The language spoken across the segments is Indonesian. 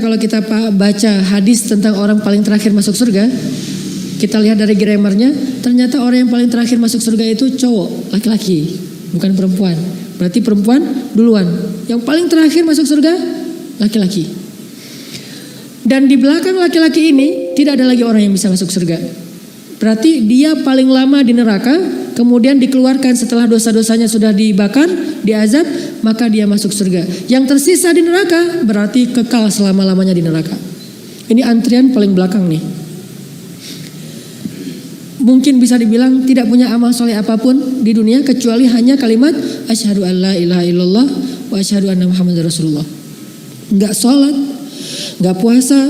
Kalau kita baca hadis tentang orang paling terakhir masuk surga, kita lihat dari grammarnya, ternyata orang yang paling terakhir masuk surga itu cowok, laki-laki, bukan perempuan. Berarti perempuan duluan. Yang paling terakhir masuk surga, laki-laki. Dan di belakang laki-laki ini tidak ada lagi orang yang bisa masuk surga. Berarti dia paling lama di neraka, kemudian dikeluarkan setelah dosa-dosanya sudah dibakar, diazab, maka dia masuk surga. Yang tersisa di neraka berarti kekal selama-lamanya di neraka. Ini antrian paling belakang nih. Mungkin bisa dibilang tidak punya amal soleh apapun di dunia kecuali hanya kalimat asyhadu an la ilaha illallah wa asyhadu anna muhammadar rasulullah. Enggak sholat, enggak puasa,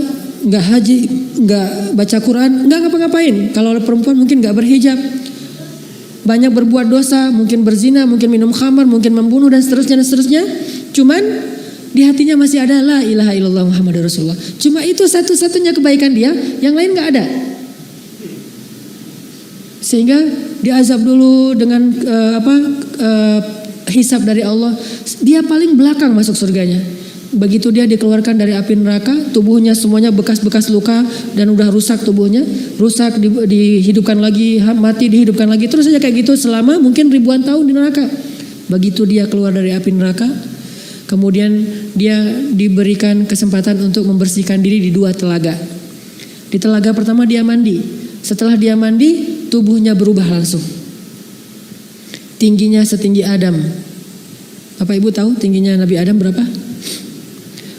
enggak haji, enggak baca Quran, enggak ngapa-ngapain. Kalau perempuan mungkin enggak berhijab, banyak berbuat dosa, mungkin berzina, mungkin minum khamar, mungkin membunuh dan seterusnya. Cuman di hatinya masih ada la ilaha illallah muhammadur rasulullah. Cuma itu satu-satunya kebaikan dia, yang lain enggak ada. Sehingga diazab dulu dengan hisab dari Allah. Dia paling belakang masuk surganya. Begitu dia dikeluarkan dari api neraka, tubuhnya semuanya bekas-bekas luka dan udah rusak tubuhnya, rusak dihidupkan lagi, mati dihidupkan lagi, terus saja kayak gitu selama mungkin ribuan tahun di neraka. Begitu dia keluar dari api neraka, kemudian dia diberikan kesempatan untuk membersihkan diri di 2 telaga. Di telaga pertama dia mandi. Setelah dia mandi, tubuhnya berubah langsung. Tingginya setinggi Adam. Bapak Ibu tahu tingginya Nabi Adam berapa?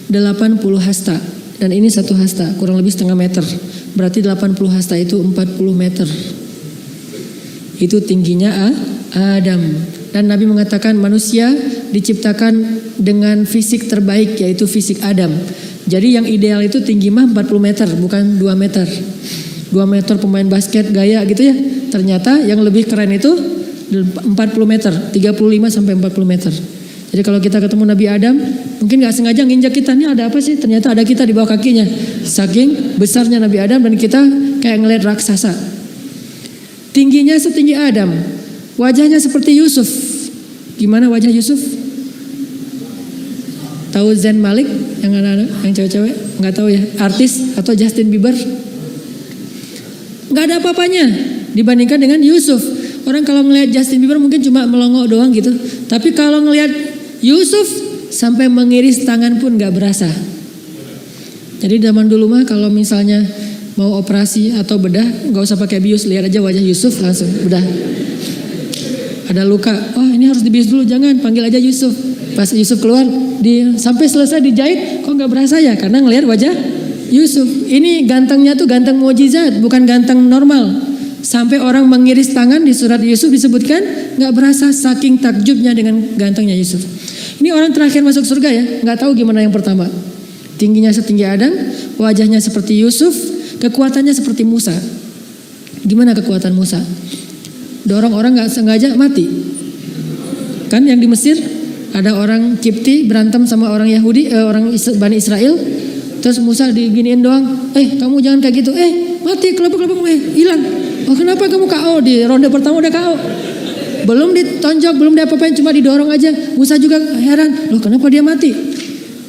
80 hasta. Dan ini 1 hasta, kurang lebih setengah meter. Berarti 80 hasta itu 40 meter. Itu tingginya Adam. Dan Nabi mengatakan manusia diciptakan dengan fisik terbaik, yaitu fisik Adam. Jadi yang ideal itu tinggi mah 40 meter, bukan 2 meter. 2 meter pemain basket gaya gitu ya. Ternyata yang lebih keren itu 40 meter, 35 sampai 40 meter. Jadi kalau kita ketemu Nabi Adam, mungkin gak sengaja nginjak kita, nih ada apa sih? Ternyata ada kita di bawah kakinya. Saking besarnya Nabi Adam dan kita kayak ngeliat raksasa. Tingginya setinggi Adam, wajahnya seperti Yusuf. Gimana wajah Yusuf? Tahu Zayn Malik yang anak-anak, yang cewek-cewek? Nggak tahu ya, artis atau Justin Bieber? Nggak ada apa-apanya dibandingkan dengan Yusuf. Orang kalau ngelihat Justin Bieber mungkin cuma melongo doang gitu. Tapi kalau ngelihat Yusuf sampai mengiris tangan pun nggak berasa. Jadi zaman dulu mah kalau misalnya mau operasi atau bedah nggak usah pakai bius, lihat aja wajah Yusuf langsung udah. Ada luka, oh ini harus dibius dulu, jangan, panggil aja Yusuf. Pas Yusuf keluar, sampai selesai dijahit, kok nggak berasa ya? Karena ngelihat wajah Yusuf. Ini gantengnya tuh ganteng mukjizat, bukan ganteng normal. Sampai orang mengiris tangan di surat Yusuf disebutkan nggak berasa saking takjubnya dengan gantengnya Yusuf. Ini orang terakhir masuk surga ya, nggak tahu gimana yang pertama. Tingginya setinggi Adam, wajahnya seperti Yusuf, kekuatannya seperti Musa. Gimana kekuatan Musa? Dorong orang nggak sengaja mati. Kan yang di Mesir ada orang Kipti berantem sama orang Yahudi, orang Bani Israel. Terus Musa diginiin doang, kamu jangan kayak gitu, mati kelompok-kelompok, hilang. Oh kenapa kamu KO? Di ronde pertama udah KO. Belum ditonjok, belum diapa-apain, cuma didorong aja. Musa juga heran, loh kenapa dia mati?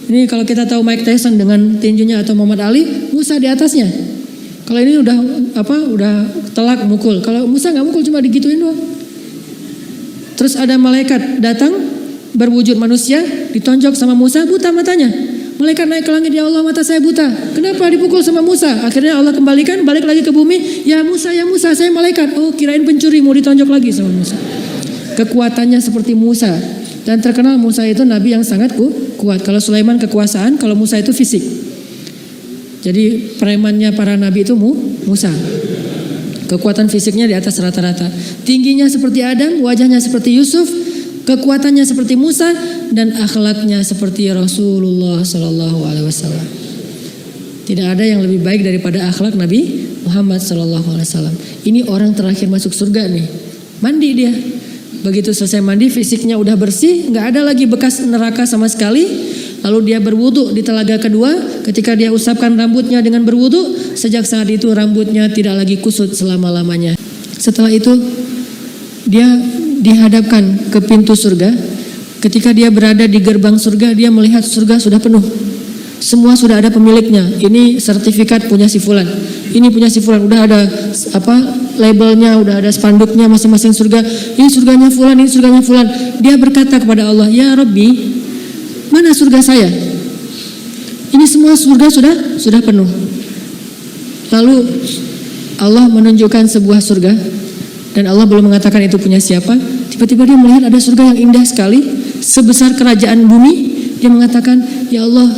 Ini kalau kita tahu Mike Tyson dengan tinjunya atau Muhammad Ali, Musa di atasnya. Kalau ini udah telak mukul. Kalau Musa nggak mukul, cuma digituin doang. Terus ada malaikat datang berwujud manusia, ditonjok sama Musa, buta matanya. Malaikat naik ke langit, ya Allah mata saya buta. Kenapa dipukul sama Musa? Akhirnya Allah kembalikan, balik lagi ke bumi. Ya Musa, saya malaikat. Oh kirain pencuri, mau ditonjok lagi sama Musa. Kekuatannya seperti Musa. Dan terkenal Musa itu nabi yang sangat kuat. Kalau Sulaiman kekuasaan, kalau Musa itu fisik. Jadi premannya para nabi itu Musa. Kekuatan fisiknya di atas rata-rata. Tingginya seperti Adam, wajahnya seperti Yusuf. Kekuatannya seperti Musa dan akhlaknya seperti Rasulullah Sallallahu Alaihi Wasallam. Tidak ada yang lebih baik daripada akhlak Nabi Muhammad Sallallahu Alaihi Wasallam. Ini orang terakhir masuk surga nih. Mandi dia. Begitu selesai mandi, fisiknya udah bersih, nggak ada lagi bekas neraka sama sekali. Lalu dia berwudu di telaga kedua. Ketika dia usapkan rambutnya dengan berwudu, sejak saat itu rambutnya tidak lagi kusut selama-lamanya. Setelah itu dia dihadapkan ke pintu surga. Ketika dia berada di gerbang surga, dia melihat surga sudah penuh. Semua sudah ada pemiliknya. Ini sertifikat punya si fulan. Ini punya si fulan. Udah ada labelnya, udah ada spanduknya masing-masing surga. Ini surganya fulan, ini surganya fulan. Dia berkata kepada Allah, "Ya Rabbi, mana surga saya? Ini semua surga sudah penuh." Lalu Allah menunjukkan sebuah surga dan Allah belum mengatakan itu punya siapa. Tiba-tiba dia melihat ada surga yang indah sekali, sebesar kerajaan bumi. Dia mengatakan, "Ya Allah,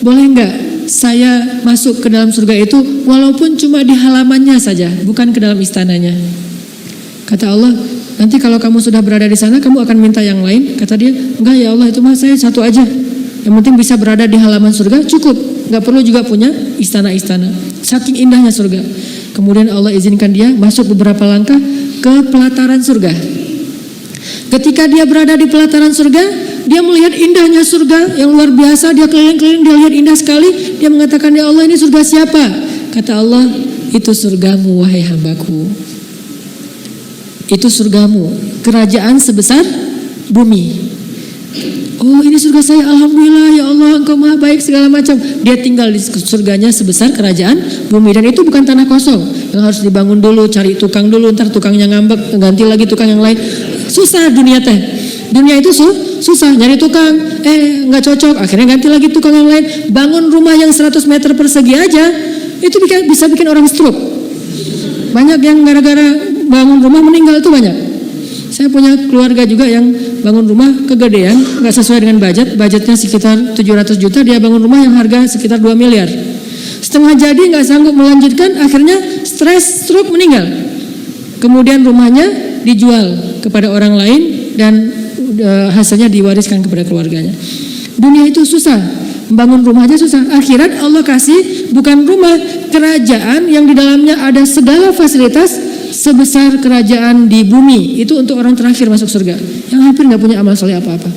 boleh enggak saya masuk ke dalam surga itu walaupun cuma di halamannya saja, bukan ke dalam istananya?" Kata Allah, "Nanti kalau kamu sudah berada di sana, kamu akan minta yang lain?" Kata dia, "Enggak ya Allah, itu mah saya satu aja. Yang penting bisa berada di halaman surga cukup, enggak perlu juga punya istana-istana." Saking indahnya surga. Kemudian Allah izinkan dia masuk beberapa langkah ke pelataran surga. Ketika dia berada di pelataran surga, dia melihat indahnya surga yang luar biasa. Dia keliling-keliling, dia lihat indah sekali. Dia mengatakan, "Ya Allah, ini surga siapa?" Kata Allah, "Itu surgamu wahai hambaku. Itu surgamu, kerajaan sebesar bumi." "Oh, ini surga saya, alhamdulillah ya Allah, Engkau maha baik," segala macam. Dia tinggal di surganya sebesar kerajaan bumi. Dan itu bukan tanah kosong yang harus dibangun dulu, cari tukang dulu, ntar tukangnya ngambek, ganti lagi tukang yang lain. Susah dunia teh. Dunia itu susah, nyari tukang, nggak cocok, akhirnya ganti lagi tukang yang lain. Bangun rumah yang 100 meter persegi aja, itu bisa bikin orang stroke. Banyak yang gara-gara bangun rumah meninggal itu banyak. Saya punya keluarga juga yang bangun rumah kegedean, nggak sesuai dengan budgetnya sekitar 700 juta, dia bangun rumah yang harga sekitar 2 miliar. Setengah jadi nggak sanggup melanjutkan, akhirnya stres, stroke, meninggal. Kemudian rumahnya dijual kepada orang lain dan hasilnya diwariskan kepada keluarganya. Dunia itu susah, membangun rumah aja susah. Akhirat Allah kasih bukan rumah, kerajaan yang di dalamnya ada segala fasilitas sebesar kerajaan di bumi. Itu untuk orang terakhir masuk surga, yang hampir nggak punya amal soleh apa-apa.